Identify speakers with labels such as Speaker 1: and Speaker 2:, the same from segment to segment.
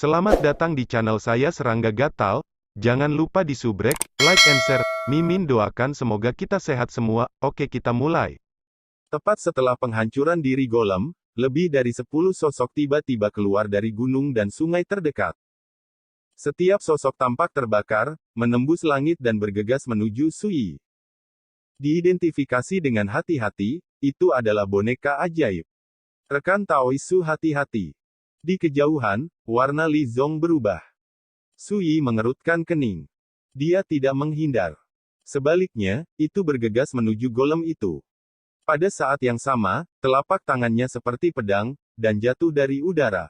Speaker 1: Selamat datang di channel saya Serangga Gatal. Jangan lupa di subrek, like and share. Mimin doakan semoga kita sehat semua. Oke, kita mulai. Tepat setelah penghancuran diri Golem, lebih dari 10 sosok tiba-tiba keluar dari gunung dan sungai terdekat. Setiap sosok tampak terbakar, menembus langit dan bergegas menuju Sui. Diidentifikasi dengan hati-hati, itu adalah boneka ajaib. Rekan Taoisu, hati-hati. Di kejauhan, warna Li Zong berubah. Sui mengerutkan kening. Dia tidak menghindar. Sebaliknya, itu bergegas menuju golem itu. Pada saat yang sama, telapak tangannya seperti pedang, dan jatuh dari udara.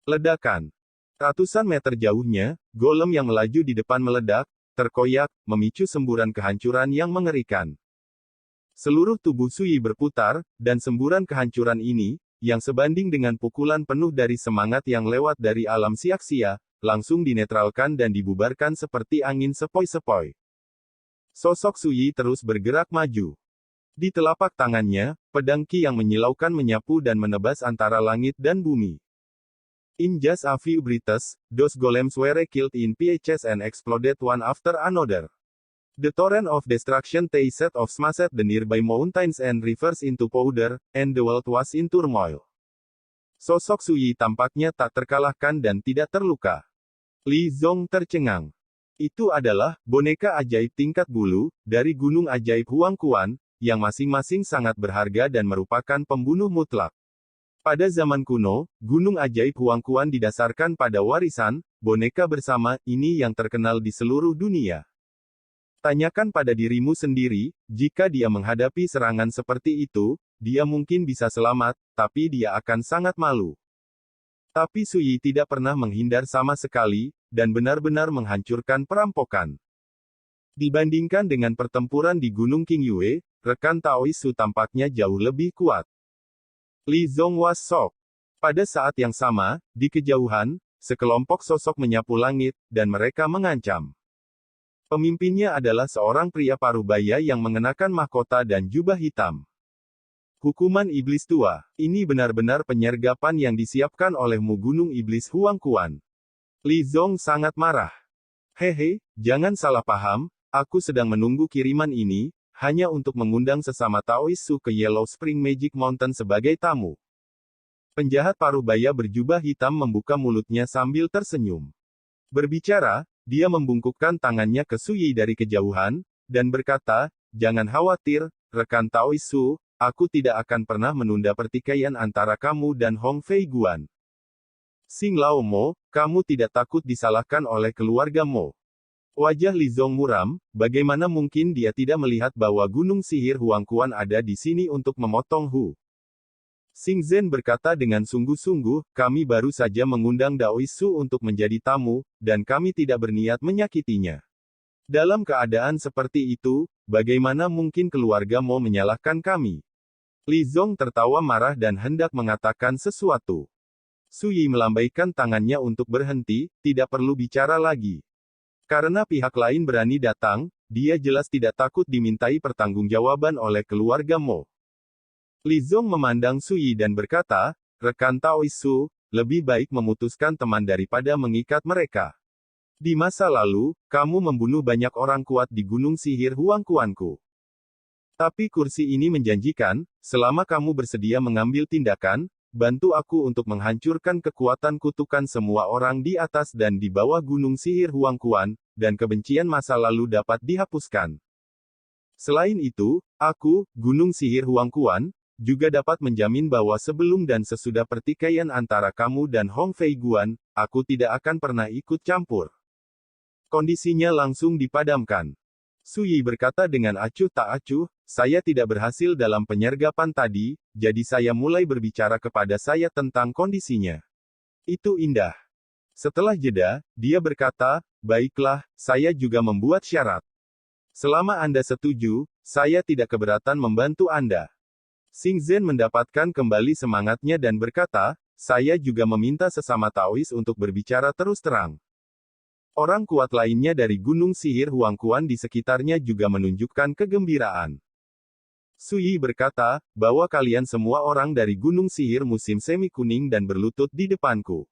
Speaker 1: Ledakan. Ratusan meter jauhnya, golem yang melaju di depan meledak, terkoyak, memicu semburan kehancuran yang mengerikan. Seluruh tubuh Sui berputar, dan semburan kehancuran ini, yang sebanding dengan pukulan penuh dari semangat yang lewat dari alam sia-sia, langsung dinetralkan dan dibubarkan seperti angin sepoi-sepoi. Sosok Sui terus bergerak maju. Di telapak tangannya, pedang Qi yang menyilaukan menyapu dan menebas antara langit dan bumi. In just a few breaths, those golems were killed in pieces and exploded one after another. The torrent of destruction they set off smashed the nearby mountains and rivers into powder, and the world was in turmoil. Sosok Sui tampaknya tak terkalahkan dan tidak terluka. Li Zong tercengang. Itu adalah boneka ajaib tingkat bulu dari Gunung Ajaib Huangquan, yang masing-masing sangat berharga dan merupakan pembunuh mutlak. Pada zaman kuno, Gunung Ajaib Huangquan didasarkan pada warisan boneka bersama ini yang terkenal di seluruh dunia. Tanyakan pada dirimu sendiri, jika dia menghadapi serangan seperti itu, dia mungkin bisa selamat, tapi dia akan sangat malu. Tapi Sui tidak pernah menghindar sama sekali, dan benar-benar menghancurkan perampokan. Dibandingkan dengan pertempuran di Gunung Qingyue, rekan Taoisu tampaknya jauh lebih kuat. Li Zong was shocked. Pada saat yang sama, di kejauhan, sekelompok sosok menyapu langit, dan mereka mengancam. Pemimpinnya adalah seorang pria parubaya yang mengenakan mahkota dan jubah hitam. Hukuman iblis tua, ini benar-benar penyergapan yang disiapkan olehmu Gunung Iblis Huangquan. Li Zong sangat marah. Hehe, jangan salah paham, aku sedang menunggu kiriman ini, hanya untuk mengundang sesama Taoisu ke Yellow Spring Magic Mountain sebagai tamu. Penjahat parubaya berjubah hitam membuka mulutnya sambil tersenyum. Berbicara, dia membungkukkan tangannya ke Sui dari kejauhan, dan berkata, jangan khawatir, rekan Taoisu, aku tidak akan pernah menunda pertikaian antara kamu dan Hong Fei Guan. Xing Lao Mo, kamu tidak takut disalahkan oleh keluarga Mo. Wajah Li Zong muram, bagaimana mungkin dia tidak melihat bahwa gunung sihir Huangquan ada di sini untuk memotong Hu. Xing Zhen berkata dengan sungguh-sungguh, kami baru saja mengundang Daoisu untuk menjadi tamu, dan kami tidak berniat menyakitinya. Dalam keadaan seperti itu, bagaimana mungkin keluarga Mo menyalahkan kami? Li Zong tertawa marah dan hendak mengatakan sesuatu. Sui melambaikan tangannya untuk berhenti, tidak perlu bicara lagi. Karena pihak lain berani datang, dia jelas tidak takut dimintai pertanggungjawaban oleh keluarga Mo. Li Zong memandang Sui dan berkata, rekan Taoisu, lebih baik memutuskan teman daripada mengikat mereka. Di masa lalu, kamu membunuh banyak orang kuat di Gunung Sihir Huangquanku. Tapi kursi ini menjanjikan, selama kamu bersedia mengambil tindakan, bantu aku untuk menghancurkan kekuatan kutukan semua orang di atas dan di bawah Gunung Sihir Huangquan, dan kebencian masa lalu dapat dihapuskan. Selain itu, aku, Gunung Sihir Huangquan, juga dapat menjamin bahwa sebelum dan sesudah pertikaian antara kamu dan Hong Fei Guan, aku tidak akan pernah ikut campur. Kondisinya langsung dipadamkan. Sui berkata dengan acuh tak acuh, saya tidak berhasil dalam penyergapan tadi, jadi saya mulai berbicara kepada saya tentang kondisinya. Itu indah. Setelah jeda, dia berkata, baiklah, saya juga membuat syarat. Selama Anda setuju, saya tidak keberatan membantu Anda. Xing Zhen mendapatkan kembali semangatnya dan berkata, saya juga meminta sesama Taois untuk berbicara terus terang. Orang kuat lainnya dari Gunung Sihir Huangquan di sekitarnya juga menunjukkan kegembiraan. Sui berkata, bahwa kalian semua orang dari Gunung Sihir musim semi kuning dan berlutut di depanku.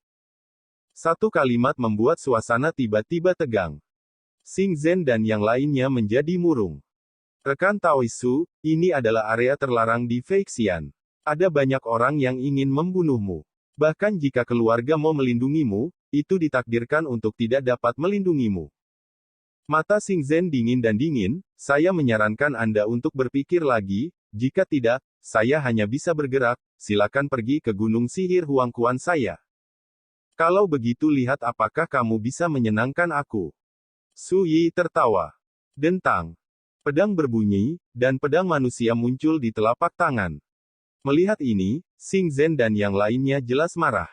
Speaker 1: Satu kalimat membuat suasana tiba-tiba tegang. Xing Zhen dan yang lainnya menjadi murung. Rekan Taoisu, ini adalah area terlarang di Feixian. Ada banyak orang yang ingin membunuhmu. Bahkan jika keluarga mau melindungimu, itu ditakdirkan untuk tidak dapat melindungimu. Mata Xing Zhen dingin dan dingin, saya menyarankan Anda untuk berpikir lagi, jika tidak, saya hanya bisa bergerak, silakan pergi ke Gunung Sihir Huangquan saya. Kalau begitu lihat apakah kamu bisa menyenangkan aku. Su Yi tertawa. Dentang. Pedang berbunyi, dan pedang manusia muncul di telapak tangan. Melihat ini, Xing Zhen dan yang lainnya jelas marah.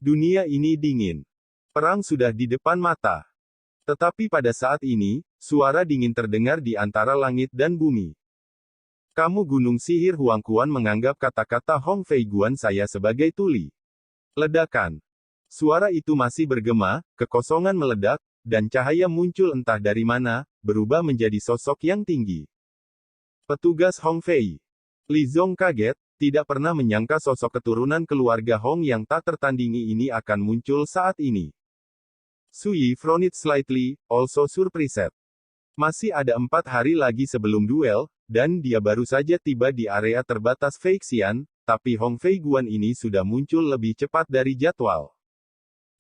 Speaker 1: Dunia ini dingin. Perang sudah di depan mata. Tetapi pada saat ini, suara dingin terdengar di antara langit dan bumi. Kamu Gunung Sihir Huangquan menganggap kata-kata Hong Fei Guan saya sebagai tuli. Ledakan. Suara itu masih bergema, kekosongan meledak, dan cahaya muncul entah dari mana, berubah menjadi sosok yang tinggi. Petugas Hong Fei. Li Zong kaget, tidak pernah menyangka sosok keturunan keluarga Hong yang tak tertandingi ini akan muncul saat ini. Su Yi frowned slightly, also surprised. Masih ada 4 hari lagi sebelum duel, dan dia baru saja tiba di area terbatas Feixian, tapi Hong Fei Guan ini sudah muncul lebih cepat dari jadwal.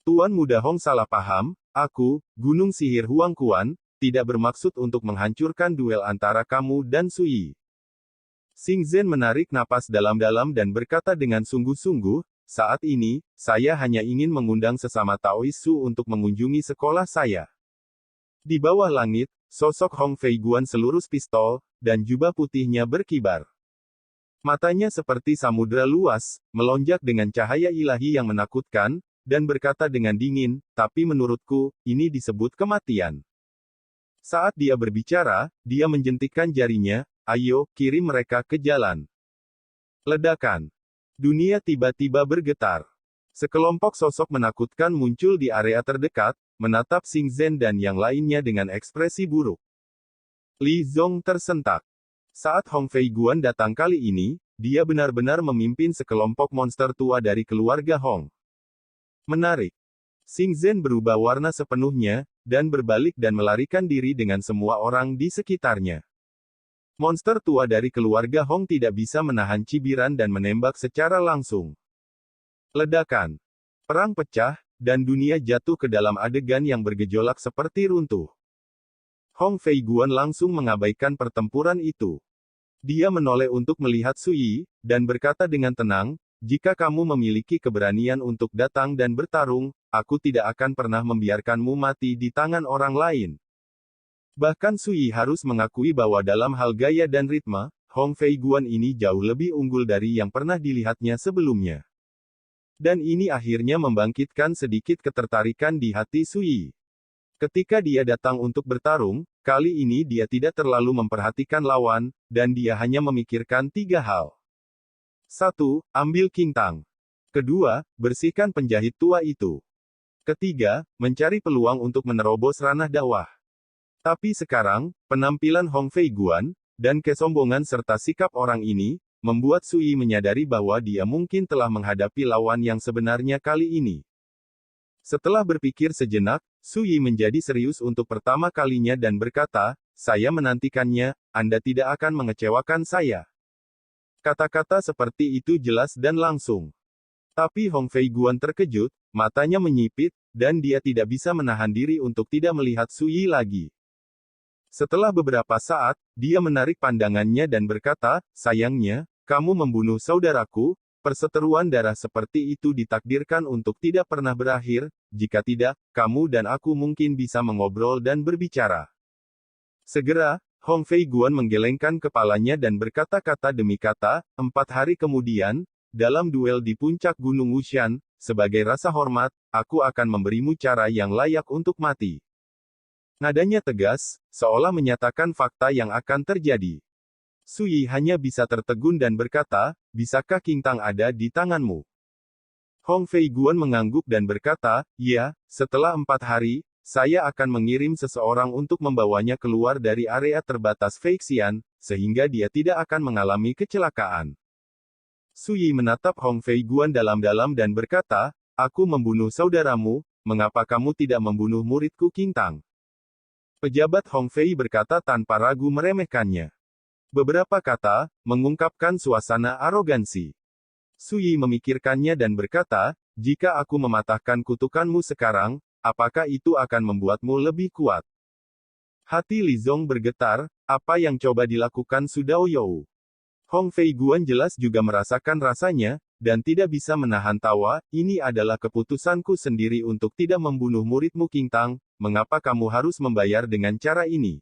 Speaker 1: Tuan Muda Hong salah paham, aku, Gunung Sihir Huangquan, tidak bermaksud untuk menghancurkan duel antara kamu dan Su Yi. Xing Zhen menarik napas dalam-dalam dan berkata dengan sungguh-sungguh, saat ini, saya hanya ingin mengundang sesama Taoisu untuk mengunjungi sekolah saya. Di bawah langit, sosok Hong Fei Guan selurus pistol, dan jubah putihnya berkibar. Matanya seperti samudera luas, melonjak dengan cahaya ilahi yang menakutkan, dan berkata dengan dingin, tapi menurutku, ini disebut kematian. Saat dia berbicara, dia menjentikkan jarinya, ayo, kirim mereka ke jalan. Ledakan. Dunia tiba-tiba bergetar. Sekelompok sosok menakutkan muncul di area terdekat, menatap Xing Zhen dan yang lainnya dengan ekspresi buruk. Li Zong tersentak. Saat Hong Fei Guan datang kali ini, dia benar-benar memimpin sekelompok monster tua dari keluarga Hong. Menarik. Xing Zhen berubah warna sepenuhnya, dan berbalik dan melarikan diri dengan semua orang di sekitarnya. Monster tua dari keluarga Hong tidak bisa menahan cibiran dan menembak secara langsung. Ledakan. Perang pecah, dan dunia jatuh ke dalam adegan yang bergejolak seperti runtuh. Hong Fei Guan langsung mengabaikan pertempuran itu. Dia menoleh untuk melihat Su Yi, dan berkata dengan tenang, jika kamu memiliki keberanian untuk datang dan bertarung, aku tidak akan pernah membiarkanmu mati di tangan orang lain. Bahkan Su Yi harus mengakui bahwa dalam hal gaya dan ritme, Hong Fei Guan ini jauh lebih unggul dari yang pernah dilihatnya sebelumnya. Dan ini akhirnya membangkitkan sedikit ketertarikan di hati Su Yi. Ketika dia datang untuk bertarung, kali ini dia tidak terlalu memperhatikan lawan, dan dia hanya memikirkan 3 hal. 1. Ambil King Tang. Kedua, bersihkan penjahit tua itu. Ketiga, mencari peluang untuk menerobos ranah dakwah. Tapi sekarang, penampilan Hong Fei Guan, dan kesombongan serta sikap orang ini, membuat Su Yi menyadari bahwa dia mungkin telah menghadapi lawan yang sebenarnya kali ini. Setelah berpikir sejenak, Su Yi menjadi serius untuk pertama kalinya dan berkata, saya menantikannya, Anda tidak akan mengecewakan saya. Kata-kata seperti itu jelas dan langsung. Tapi Hong Fei Guan terkejut, matanya menyipit, dan dia tidak bisa menahan diri untuk tidak melihat Su Yi lagi. Setelah beberapa saat, dia menarik pandangannya dan berkata, sayangnya, kamu membunuh saudaraku, perseteruan darah seperti itu ditakdirkan untuk tidak pernah berakhir, jika tidak, kamu dan aku mungkin bisa mengobrol dan berbicara. Segera, Hong Fei Guan menggelengkan kepalanya dan berkata-kata demi kata, 4 hari kemudian, dalam duel di puncak Gunung Wushan, sebagai rasa hormat, aku akan memberimu cara yang layak untuk mati. Nadanya tegas, seolah menyatakan fakta yang akan terjadi. Su Yi hanya bisa tertegun dan berkata, bisakah King Tang ada di tanganmu? Hong Fei Guan mengangguk dan berkata, ya, setelah 4 hari, saya akan mengirim seseorang untuk membawanya keluar dari area terbatas Feixian, sehingga dia tidak akan mengalami kecelakaan. Su Yi menatap Hong Fei Guan dalam-dalam dan berkata, aku membunuh saudaramu, mengapa kamu tidak membunuh muridku King Tang? Pejabat Hong Fei berkata tanpa ragu meremehkannya. Beberapa kata, mengungkapkan suasana arogansi. Su Yi memikirkannya dan berkata, jika aku mematahkan kutukanmu sekarang, apakah itu akan membuatmu lebih kuat? Hati Li Zong bergetar, apa yang coba dilakukan Su Daoyou? Hong Fei Guan jelas juga merasakan rasanya, dan tidak bisa menahan tawa, ini adalah keputusanku sendiri untuk tidak membunuh muridmu King Tang, mengapa kamu harus membayar dengan cara ini?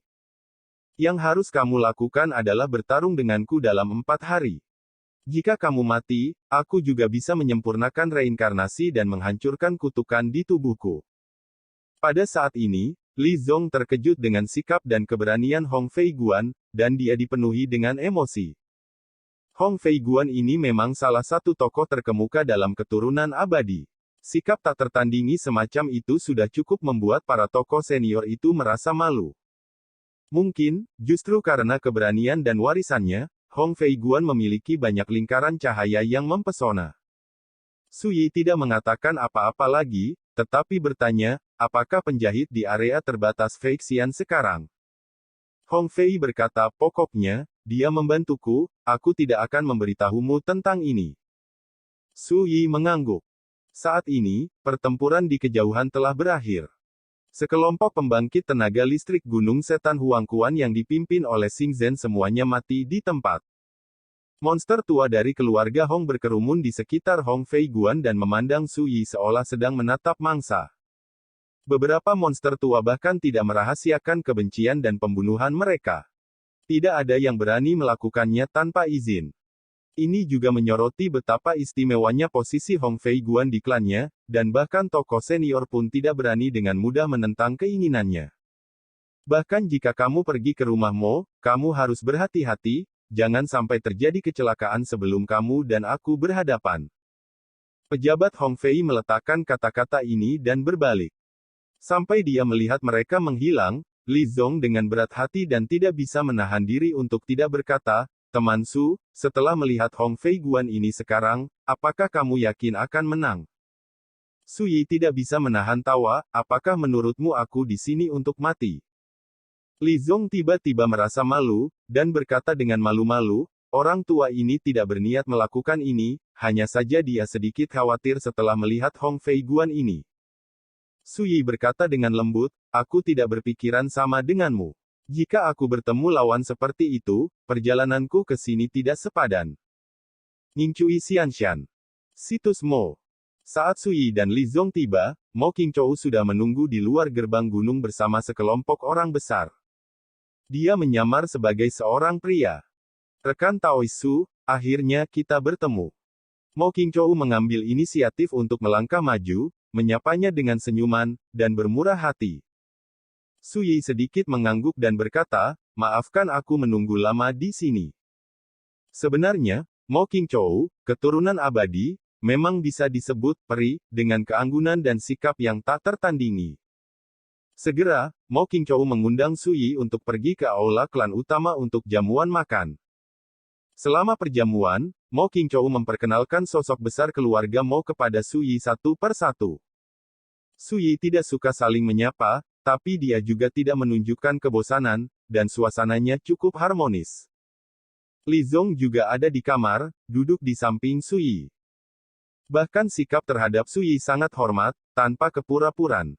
Speaker 1: Yang harus kamu lakukan adalah bertarung denganku dalam 4 hari. Jika kamu mati, aku juga bisa menyempurnakan reinkarnasi dan menghancurkan kutukan di tubuhku. Pada saat ini, Li Zong terkejut dengan sikap dan keberanian Hong Fei Guan, dan dia dipenuhi dengan emosi. Hong Fei Guan ini memang salah satu tokoh terkemuka dalam keturunan abadi. Sikap tak tertandingi semacam itu sudah cukup membuat para tokoh senior itu merasa malu. Mungkin, justru karena keberanian dan warisannya, Hong Fei Guan memiliki banyak lingkaran cahaya yang mempesona. Su Yi tidak mengatakan apa-apa lagi, tetapi bertanya, apakah penjahit di area terbatas Fei Xian sekarang? Hong Fei berkata, pokoknya, dia membantuku, aku tidak akan memberitahumu tentang ini. Su Yi mengangguk. Saat ini, pertempuran di kejauhan telah berakhir. Sekelompok pembangkit tenaga listrik Gunung Setan Huangquan yang dipimpin oleh Xing Zhen semuanya mati di tempat. Monster tua dari keluarga Hong berkerumun di sekitar Hong Fei Guan dan memandang Su Yi seolah sedang menatap mangsa. Beberapa monster tua bahkan tidak merahasiakan kebencian dan pembunuhan mereka. Tidak ada yang berani melakukannya tanpa izin. Ini juga menyoroti betapa istimewanya posisi Hong Fei Guan di klannya, dan bahkan tokoh senior pun tidak berani dengan mudah menentang keinginannya. Bahkan jika kamu pergi ke rumah Mo, kamu harus berhati-hati, jangan sampai terjadi kecelakaan sebelum kamu dan aku berhadapan. Pejabat Hong Fei meletakkan kata-kata ini dan berbalik. Sampai dia melihat mereka menghilang, Li Zong dengan berat hati dan tidak bisa menahan diri untuk tidak berkata, Teman Su, setelah melihat Hong Fei Guan ini sekarang, apakah kamu yakin akan menang? Su Yi tidak bisa menahan tawa, apakah menurutmu aku di sini untuk mati? Li Zong tiba-tiba merasa malu, dan berkata dengan malu-malu, orang tua ini tidak berniat melakukan ini, hanya saja dia sedikit khawatir setelah melihat Hong Fei Guan ini. Su Yi berkata dengan lembut, aku tidak berpikiran sama denganmu. Jika aku bertemu lawan seperti itu, perjalananku ke sini tidak sepadan. Ningcui Xianshan. Situs Mo. Saat Su Yi dan Li Zong tiba, Mo Qingzhou sudah menunggu di luar gerbang gunung bersama sekelompok orang besar. Dia menyamar sebagai seorang pria. Rekan Taois Su, akhirnya kita bertemu. Mo Qingzhou mengambil inisiatif untuk melangkah maju, menyapanya dengan senyuman, dan bermurah hati. Su Yi sedikit mengangguk dan berkata, maafkan aku menunggu lama di sini. Sebenarnya, Mo Qingzhou, keturunan abadi, memang bisa disebut peri, dengan keanggunan dan sikap yang tak tertandingi. Segera, Mo Qingzhou mengundang Su Yi untuk pergi ke aula klan utama untuk jamuan makan. Selama perjamuan, Mo Qingzhou memperkenalkan sosok besar keluarga Mo kepada Su Yi satu per satu. Su Yi tidak suka saling menyapa, tapi dia juga tidak menunjukkan kebosanan, dan suasananya cukup harmonis. Li Zong juga ada di kamar, duduk di samping Su Yi. Bahkan sikap terhadap Su Yi sangat hormat, tanpa kepura-puraan.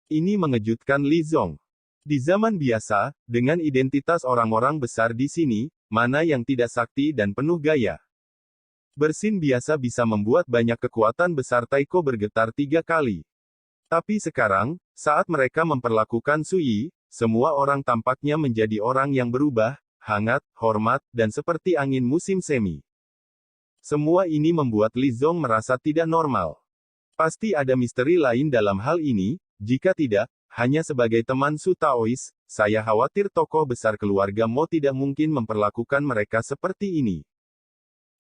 Speaker 1: Ini mengejutkan Li Zong. Di zaman biasa, dengan identitas orang-orang besar di sini, mana yang tidak sakti dan penuh gaya? Bersin biasa bisa membuat banyak kekuatan besar Taiko bergetar 3 kali. Tapi sekarang, saat mereka memperlakukan Su Yi, semua orang tampaknya menjadi orang yang berubah, hangat, hormat, dan seperti angin musim semi. Semua ini membuat Li Zong merasa tidak normal. Pasti ada misteri lain dalam hal ini, jika tidak, hanya sebagai teman Su Taois, saya khawatir tokoh besar keluarga Mo tidak mungkin memperlakukan mereka seperti ini.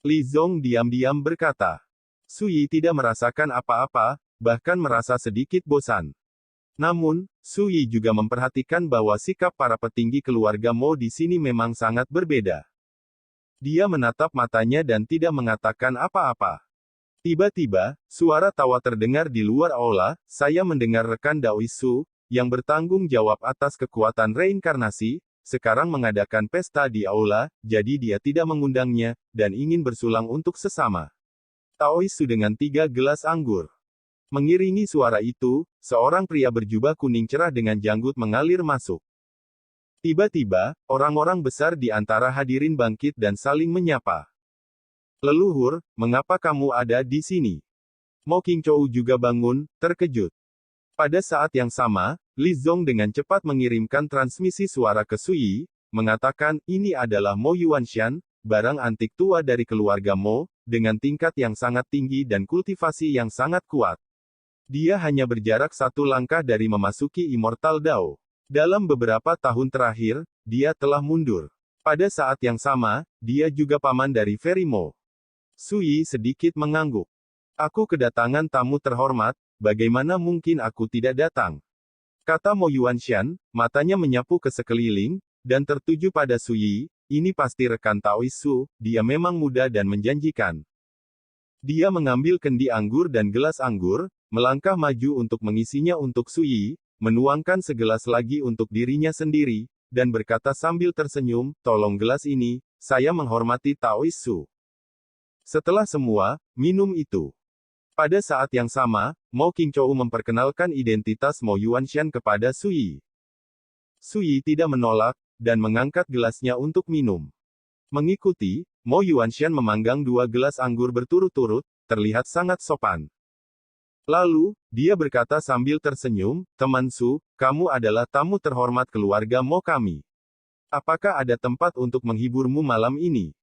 Speaker 1: Li Zong diam-diam berkata. Su Yi tidak merasakan apa-apa, bahkan merasa sedikit bosan. Namun, Su Yi juga memperhatikan bahwa sikap para petinggi keluarga Mo di sini memang sangat berbeda. Dia menatap matanya dan tidak mengatakan apa-apa. Tiba-tiba, suara tawa terdengar di luar aula. Saya mendengar rekan Daoisu, yang bertanggung jawab atas kekuatan reinkarnasi, sekarang mengadakan pesta di aula, jadi dia tidak mengundangnya, dan ingin bersulang untuk sesama. Taoisu dengan 3 gelas anggur. Mengiringi suara itu, seorang pria berjubah kuning cerah dengan janggut mengalir masuk. Tiba-tiba, orang-orang besar di antara hadirin bangkit dan saling menyapa. Leluhur, mengapa kamu ada di sini? Mo Qingzhou juga bangun, terkejut. Pada saat yang sama, Li Zong dengan cepat mengirimkan transmisi suara ke Sui, mengatakan, ini adalah Mo Yuanshan, barang antik tua dari keluarga Mo, dengan tingkat yang sangat tinggi dan kultivasi yang sangat kuat. Dia hanya berjarak 1 langkah dari memasuki Immortal Dao. Dalam beberapa tahun terakhir, dia telah mundur. Pada saat yang sama, dia juga paman dari Fairy Mo. Sui sedikit mengangguk. Aku kedatangan tamu terhormat, bagaimana mungkin aku tidak datang? Kata Mo Yuanshan, matanya menyapu ke sekeliling, dan tertuju pada Sui, ini pasti rekan Taoisu, dia memang muda dan menjanjikan. Dia mengambil kendi anggur dan gelas anggur, melangkah maju untuk mengisinya untuk Sui, menuangkan segelas lagi untuk dirinya sendiri, dan berkata sambil tersenyum, tolong gelas ini, saya menghormati Taoisu. Setelah semua, minum itu. Pada saat yang sama, Mo Qingzhou memperkenalkan identitas Mo Yuanshan kepada Sui. Sui tidak menolak, dan mengangkat gelasnya untuk minum. Mengikuti, Mo Yuanshan memanggang 2 gelas anggur berturut-turut, terlihat sangat sopan. Lalu, dia berkata sambil tersenyum, teman Su, kamu adalah tamu terhormat keluarga Mo kami. Apakah ada tempat untuk menghiburmu malam ini?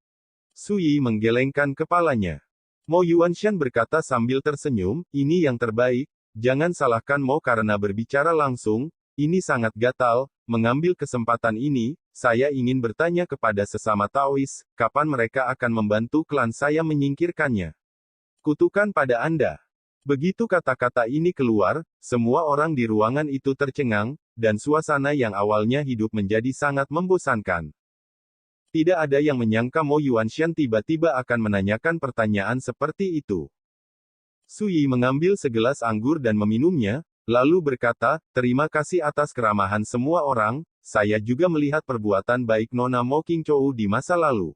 Speaker 1: Sui menggelengkan kepalanya. Mo Yuanshan berkata sambil tersenyum, ini yang terbaik, jangan salahkan Mo karena berbicara langsung, ini sangat gatal, mengambil kesempatan ini, saya ingin bertanya kepada sesama Taois, kapan mereka akan membantu klan saya menyingkirkannya? Kutukan pada Anda. Begitu kata-kata ini keluar, semua orang di ruangan itu tercengang, dan suasana yang awalnya hidup menjadi sangat membosankan. Tidak ada yang menyangka Mo Yuanshan tiba-tiba akan menanyakan pertanyaan seperti itu. Sui mengambil segelas anggur dan meminumnya, lalu berkata, terima kasih atas keramahan semua orang, saya juga melihat perbuatan baik Nona Mo Qingzhou di masa lalu.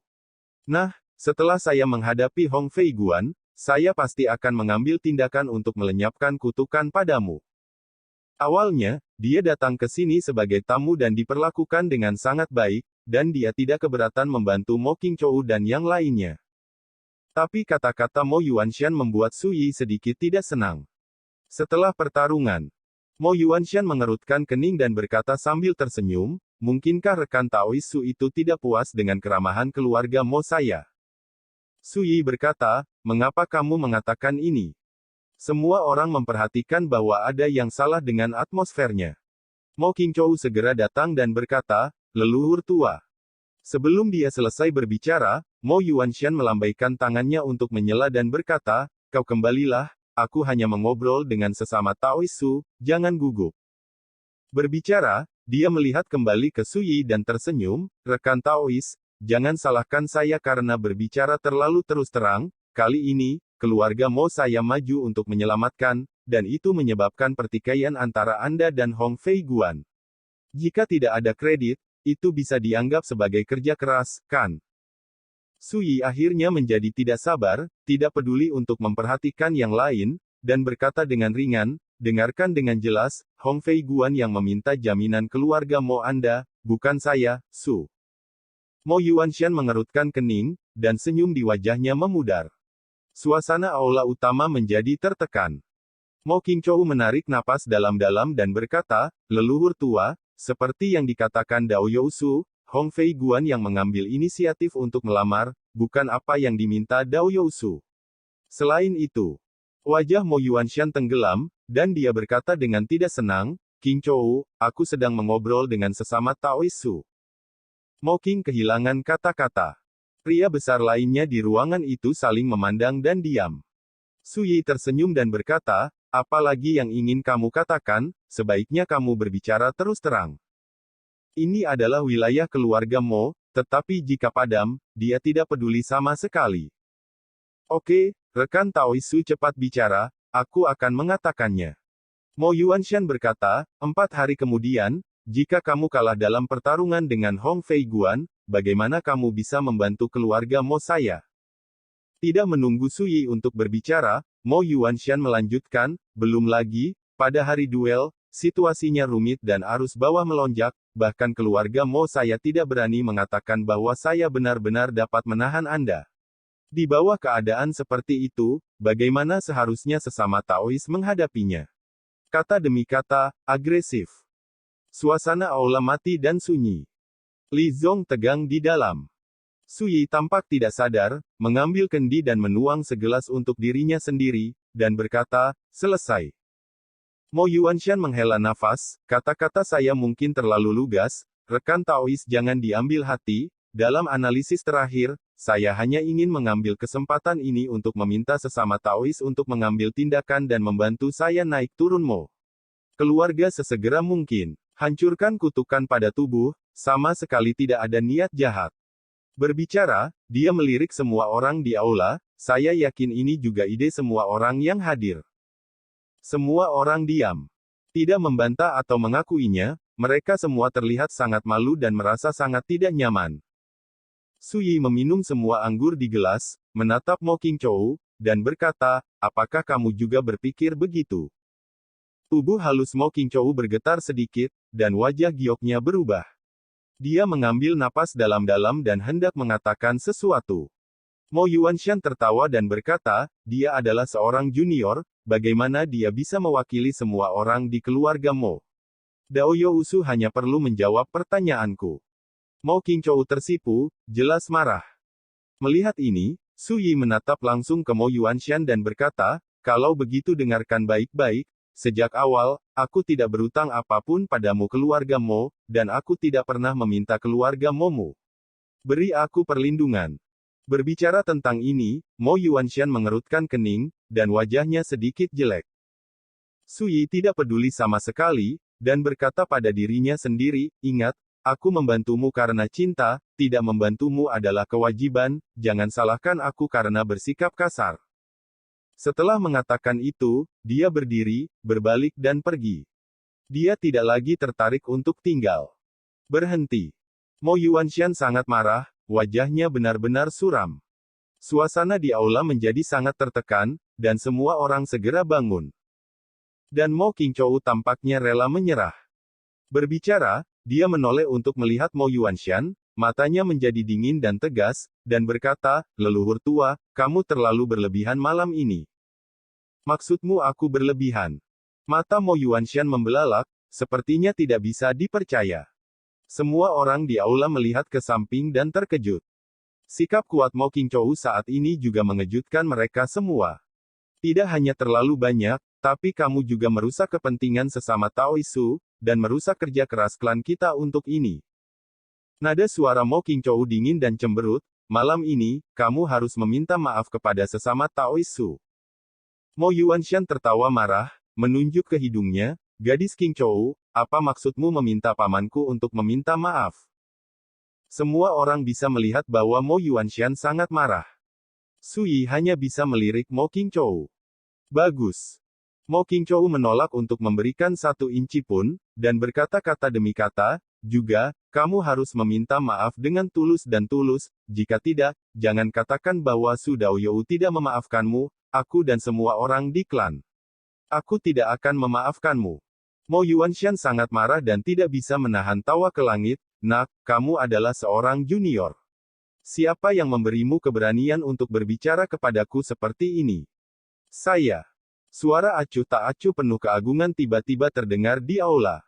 Speaker 1: Nah, setelah saya menghadapi Hong Fei Guan, saya pasti akan mengambil tindakan untuk melenyapkan kutukan padamu. Awalnya, dia datang ke sini sebagai tamu dan diperlakukan dengan sangat baik, dan dia tidak keberatan membantu Mo Qingzhou dan yang lainnya. Tapi kata-kata Mo Yuanshan membuat Sui sedikit tidak senang. Setelah pertarungan, Mo Yuanshan mengerutkan kening dan berkata sambil tersenyum, mungkinkah rekan Taoisu itu tidak puas dengan keramahan keluarga Mo saya? Sui berkata, mengapa kamu mengatakan ini? Semua orang memperhatikan bahwa ada yang salah dengan atmosfernya. Mo Qingzhou segera datang dan berkata, leluhur tua. Sebelum dia selesai berbicara, Mo Yuanshan melambaikan tangannya untuk menyela dan berkata, kau kembalilah, aku hanya mengobrol dengan sesama Taoisu, jangan gugup. Berbicara, dia melihat kembali ke Sui dan tersenyum, rekan Taois, jangan salahkan saya karena berbicara terlalu terus terang, kali ini, keluarga Mo saya maju untuk menyelamatkan, dan itu menyebabkan pertikaian antara Anda dan Hong Fei Guan. Jika tidak ada kredit, itu bisa dianggap sebagai kerja keras, kan? Sui akhirnya menjadi tidak sabar, tidak peduli untuk memperhatikan yang lain, dan berkata dengan ringan, dengarkan dengan jelas, Hong Fei Guan yang meminta jaminan keluarga Mo Anda, bukan saya, Su. Mo Yuanshan mengerutkan kening, dan senyum di wajahnya memudar. Suasana aula utama menjadi tertekan. Mo Qingzhou menarik napas dalam-dalam dan berkata, leluhur tua, seperti yang dikatakan Dao Yousu, Hong Fei Guan yang mengambil inisiatif untuk melamar, bukan apa yang diminta Dao Yousu. Selain itu, wajah Mo Yuanshan tenggelam, dan dia berkata dengan tidak senang, Qingzhou, aku sedang mengobrol dengan sesama Taoisu. Mo Qing kehilangan kata-kata. Pria besar lainnya di ruangan itu saling memandang dan diam. Sui tersenyum dan berkata, apalagi yang ingin kamu katakan, sebaiknya kamu berbicara terus terang. Ini adalah wilayah keluarga Mo, tetapi jika padam, dia tidak peduli sama sekali. Oke, Rekan Taois Su cepat bicara, aku akan mengatakannya. Mo Yuanshan berkata, 4 hari kemudian, jika kamu kalah dalam pertarungan dengan Hong Fei Guan, bagaimana kamu bisa membantu keluarga Mo saya? Tidak menunggu Su Yi untuk berbicara, Mo Yuanshan melanjutkan, belum lagi, pada hari duel, situasinya rumit dan arus bawah melonjak, bahkan keluarga Mo saya tidak berani mengatakan bahwa saya benar-benar dapat menahan Anda. Di bawah keadaan seperti itu, bagaimana seharusnya sesama Taois menghadapinya? Kata demi kata, agresif. Suasana aula mati dan sunyi. Li Zong tegang di dalam. Su Yi tampak tidak sadar, mengambil kendi dan menuang segelas untuk dirinya sendiri, dan berkata, selesai. Mo Yuanshan menghela nafas, kata-kata saya mungkin terlalu lugas, rekan Taois jangan diambil hati, dalam analisis terakhir, saya hanya ingin mengambil kesempatan ini untuk meminta sesama Taois untuk mengambil tindakan dan membantu saya naik turun Mo. Keluarga sesegera mungkin. Hancurkan kutukan pada tubuh, sama sekali tidak ada niat jahat. Berbicara, dia melirik semua orang di aula, saya yakin ini juga ide semua orang yang hadir. Semua orang diam. Tidak membantah atau mengakuinya, mereka semua terlihat sangat malu dan merasa sangat tidak nyaman. Su Yi meminum semua anggur di gelas, menatap Mo Qingzhou, dan berkata, apakah kamu juga berpikir begitu? Tubuh halus Mo Qingzhou bergetar sedikit, dan wajah gioknya berubah. Dia mengambil napas dalam-dalam dan hendak mengatakan sesuatu. Mo Yuanshan tertawa dan berkata, dia adalah seorang junior, bagaimana dia bisa mewakili semua orang di keluarga Mo? Daoyo Usu hanya perlu menjawab pertanyaanku. Mo Qingzhou tersipu, jelas marah. Melihat ini, Su Yi menatap langsung ke Mo Yuanshan dan berkata, kalau begitu dengarkan baik-baik, sejak awal, aku tidak berutang apapun padamu keluarga Mo, dan aku tidak pernah meminta keluarga Momu. Beri aku perlindungan. Berbicara tentang ini, Mo Yuanshan mengerutkan kening, dan wajahnya sedikit jelek. Su Yi tidak peduli sama sekali, dan berkata pada dirinya sendiri, ingat, aku membantumu karena cinta, tidak membantumu adalah kewajiban, jangan salahkan aku karena bersikap kasar. Setelah mengatakan itu, dia berdiri, berbalik dan pergi. Dia tidak lagi tertarik untuk tinggal. Berhenti. Mo Yuanshan sangat marah, wajahnya benar-benar suram. Suasana di aula menjadi sangat tertekan, dan semua orang segera bangun. Dan Mo Qingzhou tampaknya rela menyerah. Berbicara, dia menoleh untuk melihat Mo Yuanshan, matanya menjadi dingin dan tegas, dan berkata, leluhur tua, kamu terlalu berlebihan malam ini. Maksudmu aku berlebihan? Mata Mo Yuanshan membelalak, sepertinya tidak bisa dipercaya. Semua orang di aula melihat ke samping dan terkejut. Sikap kuat Mo Qingzhou saat ini juga mengejutkan mereka semua. Tidak hanya terlalu banyak, tapi kamu juga merusak kepentingan sesama Taois Su, dan merusak kerja keras klan kita untuk ini. Nada suara Mo Qingzhou dingin dan cemberut, malam ini, kamu harus meminta maaf kepada sesama Taois Su. Mo Yuanshan tertawa marah, menunjuk ke hidungnya, gadis Qingzhou, apa maksudmu meminta pamanku untuk meminta maaf? Semua orang bisa melihat bahwa Mo Yuanshan sangat marah. Su Yi hanya bisa melirik Mo Qingzhou. Bagus. Mo Qingzhou menolak untuk memberikan 1 inci pun, dan berkata-kata demi kata, juga, kamu harus meminta maaf dengan tulus dan tulus, jika tidak, jangan katakan bahwa Su Daoyou tidak memaafkanmu, aku dan semua orang di klan. Aku tidak akan memaafkanmu. Mo Yuanshan sangat marah dan tidak bisa menahan tawa ke langit, nak, kamu adalah seorang junior. Siapa yang memberimu keberanian untuk berbicara kepadaku seperti ini? Saya. Suara acuh tak acuh penuh keagungan tiba-tiba terdengar di aula.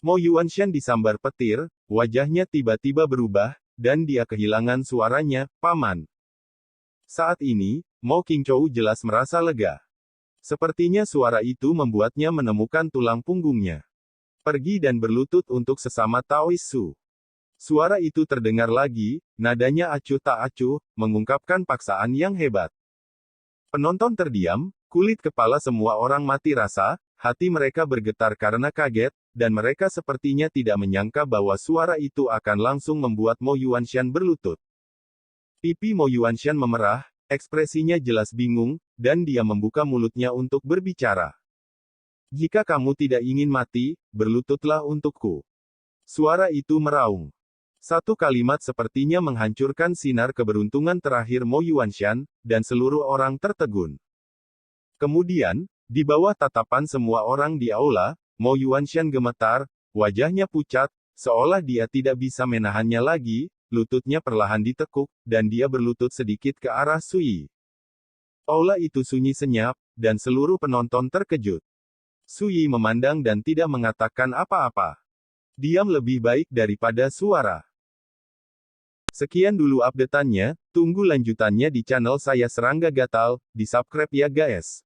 Speaker 1: Mo Yuanshan disambar petir, wajahnya tiba-tiba berubah, dan dia kehilangan suaranya, paman. Saat ini, Mo Qingzhou jelas merasa lega. Sepertinya suara itu membuatnya menemukan tulang punggungnya. Pergi dan berlutut untuk sesama Taois Su. Suara itu terdengar lagi, nadanya acuh tak acuh, mengungkapkan paksaan yang hebat. Penonton terdiam, kulit kepala semua orang mati rasa, hati mereka bergetar karena kaget, dan mereka sepertinya tidak menyangka bahwa suara itu akan langsung membuat Mo Yuanshan berlutut. Pipi Mo Yuanshan memerah, ekspresinya jelas bingung, dan dia membuka mulutnya untuk berbicara. Jika kamu tidak ingin mati, berlututlah untukku. Suara itu meraung. Satu kalimat sepertinya menghancurkan sinar keberuntungan terakhir Mo Yuanshan, dan seluruh orang tertegun. Kemudian, di bawah tatapan semua orang di aula, Mo Yuanshan gemetar, wajahnya pucat, seolah dia tidak bisa menahannya lagi, lututnya perlahan ditekuk, dan dia berlutut sedikit ke arah Sui. Aula itu sunyi senyap, dan seluruh penonton terkejut. Sui memandang dan tidak mengatakan apa-apa. Diam lebih baik daripada suara. Sekian dulu update-annya, tunggu lanjutannya di channel saya Serangga Gatal, di subscribe ya guys.